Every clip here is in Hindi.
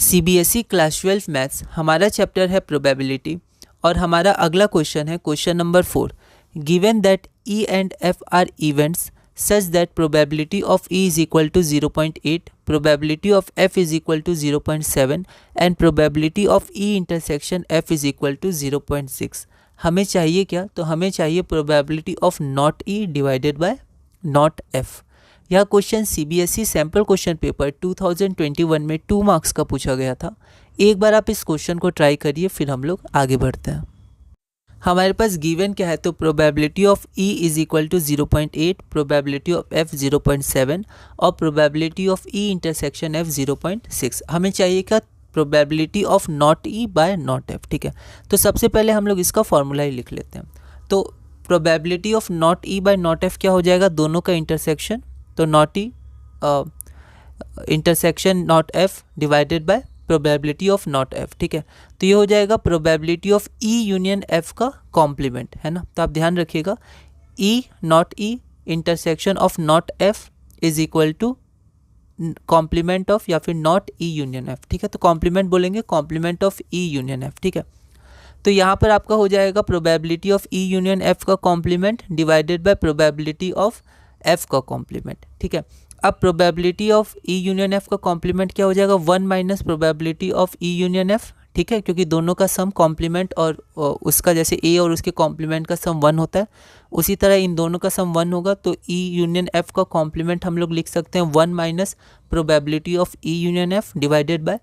CBSE क्लास 12 मैथ्स हमारा चैप्टर है प्रोबेबिलिटी और हमारा अगला क्वेश्चन है question number 4। Given that E and F are events such that probability of E is equal to 0.8, probability of F is equal to 0.7 and probability of E intersection F is equal to 0.6। हमें चाहिए क्या? तो हमें चाहिए probability of not E divided by not F। यह question CBSE sample question paper 2021 में 2 मार्क्स का पूछा गया था। एक बार आप इस क्वेश्चन को ट्राई करिए, फिर हम लोग आगे बढ़ते हैं। हमारे पास गिवन क्या है? तो probability of E is equal to 0.8, probability of F 0.7 और probability of E intersection F 0.6। हमें चाहिए क्या? Probability of not E by not F। ठीक है, तो सबसे पहले हम लोग इसका फॉर्मूला ही लिख लेते हैं। तो probability of not E by not F क्या हो जाएगा? दोनों का इंटरसेक्शन, तो not E intersection not F divided by probability of not F। ठीक है, तो ये हो जाएगा probability of E union F का कॉम्प्लीमेंट, है ना। तो आप ध्यान रखिएगा, E not E intersection of not F is equal to complement of या फिर नॉट E यूनियन F। ठीक है, तो कॉम्प्लीमेंट बोलेंगे complement of E union F। ठीक है, तो यहाँ पर आपका हो जाएगा probability of E union F का complement divided by probability of F का कॉम्प्लीमेंट। ठीक है, अब probability of E union F का कॉम्प्लीमेंट क्या हो जाएगा? 1 minus probability of E union F। ठीक है, क्योंकि दोनों का सम कॉम्प्लीमेंट और उसका जैसे A और उसके कॉम्प्लीमेंट का सम 1 होता है, उसी तरह इन दोनों का सम 1 होगा। तो E यूनियन F का कॉम्प्लीमेंट हम लोग लिख सकते हैं 1 minus probability of E union F divided by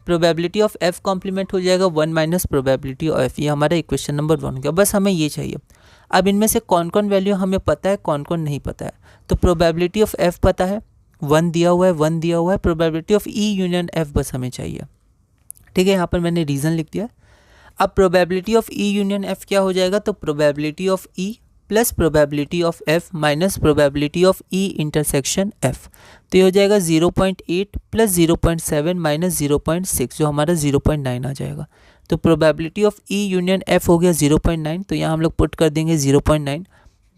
probability of F complement हो जाएगा 1 माइनस प्रोबेबिलिटी ऑफ F। ये हमारा इक्वेशन नंबर 1 हो गया। बस हमें ये चाहिए। अब इनमें से कौन कौन वैल्यू हमें पता है, कौन कौन नहीं पता है। तो प्रोबेबिलिटी ऑफ F पता है, 1 दिया हुआ है, 1 दिया हुआ है। Probability of E union F बस हमें चाहिए। ठीक है, यहाँ पर मैंने रीज़न लिख दिया। अब probability of E union F क्या हो जाएगा? तो probability of E plus probability of F minus probability of E intersection F। तो ये हो जाएगा 0.8 प्लस 0.7 माइनस 0.6, जो हमारा 0.9 आ जाएगा। तो probability of E union F हो गया 0.9, तो यहाँ हम लोग पुट कर देंगे 0.9।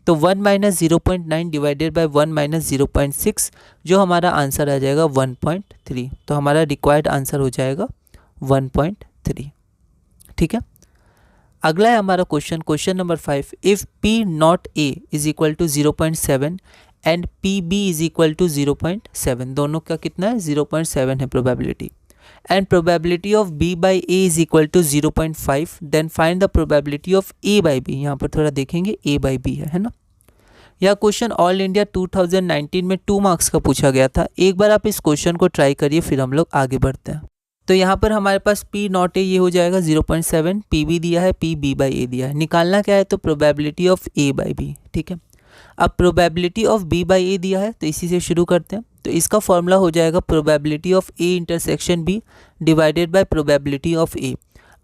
तो 1 माइनस 0.9 डिवाइडेड बाय 1 माइनस 0.6, जो हमारा आंसर आ जाएगा 1.3। तो हमारा रिक्वायर्ड आंसर हो जाएगा 1.3। ठीक है, अगला है हमारा question, question number 5। If P not A is equal to 0.7 and PB is equal to 0.7, दोनों का कितना है? 0.7 है probability. And probability of B by A is equal to 0.5, then find the probability of A by B। यहाँ पर थोड़ा देखेंगे A बाई B है ना। यह क्वेश्चन ऑल इंडिया 2019 में 2 मार्क्स का पूछा गया था। एक बार आप इस क्वेश्चन को ट्राई करिए, फिर हम लोग आगे बढ़ते हैं। तो यहाँ पर हमारे पास P नॉट A ये हो जाएगा 0.7, PB दिया है, PB बाई A दिया है। निकालना क्या है? तो probability of A by B। ठीक है, अब probability of B by A दिया है, तो इसी से शुरू करते हैं। तो इसका फॉर्मूला हो जाएगा probability of A intersection B divided by probability of A।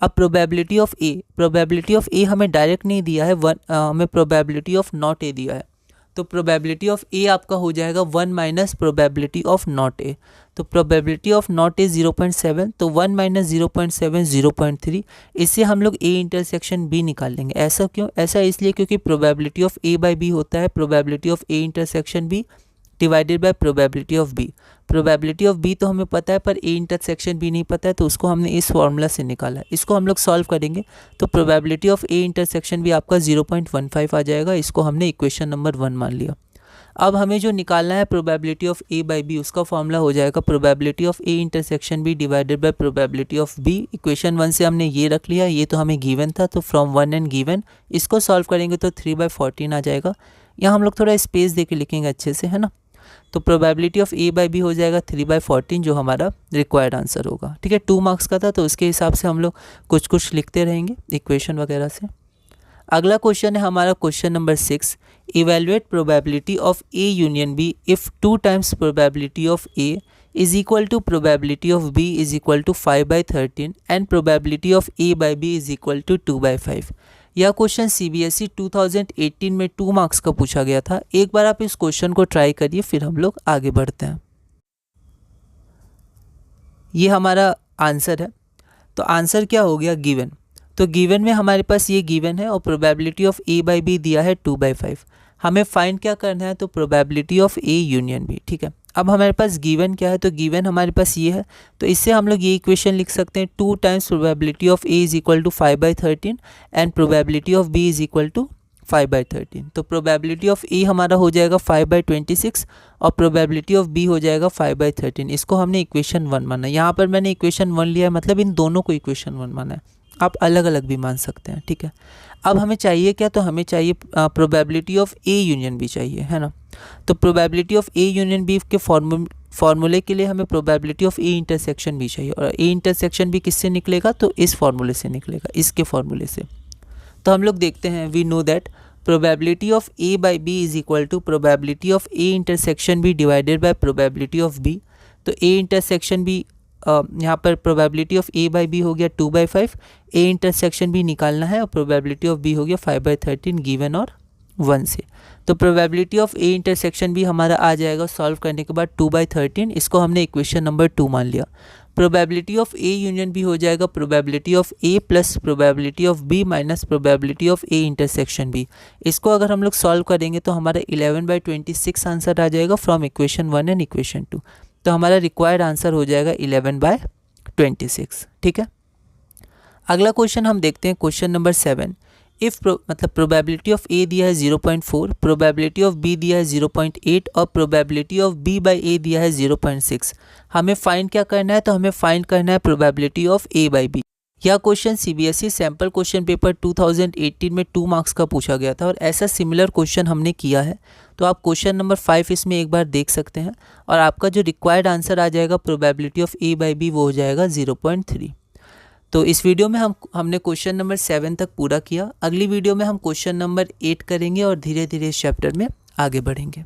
अब प्रोबेबिलिटी ऑफ A हमें डायरेक्ट नहीं दिया है, हमें प्रोबेबिलिटी ऑफ नॉट A दिया है। तो प्रोबेबिलिटी ऑफ A आपका हो जाएगा 1 minus probability of not A। तो प्रोबेबिलिटी ऑफ नॉट A 0.7, तो 1 माइनस 0.7 0.3। इससे हम लोग A इंटरसेक्शन B निकाल लेंगे। ऐसा क्यों? ऐसा इसलिए क्योंकि probability of A by B होता है probability of A intersection B divided by probability of B। Probability of B तो हमें पता है, पर A इंटरसेक्शन B नहीं पता है, तो उसको हमने इस फॉर्मूला से निकाला है। इसको हम लोग सॉल्व करेंगे, तो probability of A intersection B आपका 0.15 आ जाएगा। इसको हमने इक्वेशन नंबर 1 मान लिया। अब हमें जो निकालना है probability of A by B, उसका फॉर्मूला हो जाएगा probability of A intersection B divided by probability of B। Equation 1 से हमने ये रख लिया, ये तो हमें गिवन था, तो फ्रॉम 1 एंड गिवन इसको सॉल्व करेंगे तो 3/14 आ जाएगा। यहाँ हम लोग थोड़ा स्पेस दे के लिखेंगे अच्छे से, है ना। तो probability of A by B हो जाएगा 3/14, जो हमारा रिक्वायर्ड आंसर होगा। ठीक है, 2 मार्क्स का था, तो उसके हिसाब से हम लोग कुछ कुछ लिखते रहेंगे इक्वेशन वगैरह से। अगला क्वेश्चन है हमारा question number 6। Evaluate probability of A union B if 2 times probability of A is equal to probability of B is equal to 5/13 and probability of A by B is equal to 2/5। यह क्वेश्चन CBSE 2018 में 2 मार्क्स का पूछा गया था। एक बार आप इस क्वेश्चन को ट्राई करिए, फिर हम लोग आगे बढ़ते हैं। ये हमारा आंसर है। तो आंसर क्या हो गया? गिवन। तो गिवन में हमारे पास ये गिवन है और probability of A by B दिया है 2/5। हमें फाइंड क्या करना है? तो probability of A union B। ठीक है, अब हमारे पास गिवन क्या है, तो गिवन हमारे पास ये है, तो इससे हम लोग ये इक्वेशन लिख सकते हैं 2 times probability of A is equal to 5/13 and probability of B is equal to 5/13। तो प्रोबेबिलिटी ऑफ ए हमारा हो जाएगा 5/26 और प्रोबेबिलिटी ऑफ बी हो जाएगा 5/13। इसको हमने इक्वेशन 1 माना। यहाँ पर मैंने इक्वेशन 1 लिया है, मतलब इन दोनों को इक्वेशन 1 माना है। आप अलग अलग भी मान सकते हैं, ठीक है। अब हमें चाहिए क्या, तो हमें चाहिए probability of A union B चाहिए, है ना। तो probability of A union B के फॉर्मूले के लिए हमें प्रोबेबिलिटी ऑफ ए इंटरसेक्शन भी चाहिए, और ए इंटरसेक्शन भी किससे निकलेगा, तो इस फॉर्मूले से निकलेगा, इसके फॉर्मूले से। तो हम लोग देखते हैं, we know that probability of A by B is equal to probability of A intersection B divided by probability of B. तो ए इंटरसेक्शन बी यहाँ पर probability of A by B हो गया 2/5, ए इंटरसेक्शन भी निकालना है और प्रोबेबिलिटी ऑफ बी हो गया 5/13 गिवन और 1 से। तो प्रोबेबिलिटी ऑफ ए इंटरसेक्शन भी हमारा आ जाएगा सॉल्व करने के बाद 2/13, इसको हमने इक्वेशन नंबर 2 मान लिया। Probability of A union B हो जाएगा probability of A plus probability of B minus probability of A intersection B. इसको अगर हम लोग सॉल्व करेंगे तो हमारा 11/26 आंसर आ जाएगा फ्रॉम इक्वेशन 1 एंड इक्वेशन 2। तो हमारा रिक्वायर्ड आंसर हो जाएगा 11/26, ठीक है। अगला क्वेश्चन हम देखते हैं, क्वेश्चन नंबर 7। इफ मतलब प्रोबेबिलिटी ऑफ ए दिया है 0.4, प्रोबेबिलिटी ऑफ बी दिया है 0.8 और प्रोबेबिलिटी ऑफ बी बाई ए दिया है 0.6। हमें फाइंड क्या करना है, तो हमें फाइंड करना है probability of A by B. यह question CBSE sample question paper 2018 में 2 मार्क्स का पूछा गया था और ऐसा सिमिलर क्वेश्चन हमने किया है। तो आप क्वेश्चन नंबर 5 इसमें एक बार देख सकते हैं और आपका जो रिक्वायर्ड आंसर आ जाएगा probability of A by B वो हो जाएगा 0.3। तो इस वीडियो में हमने क्वेश्चन नंबर 7 तक पूरा किया। अगली वीडियो में हम क्वेश्चन नंबर 8 करेंगे और धीरे धीरे इस चैप्टर में आगे बढ़ेंगे।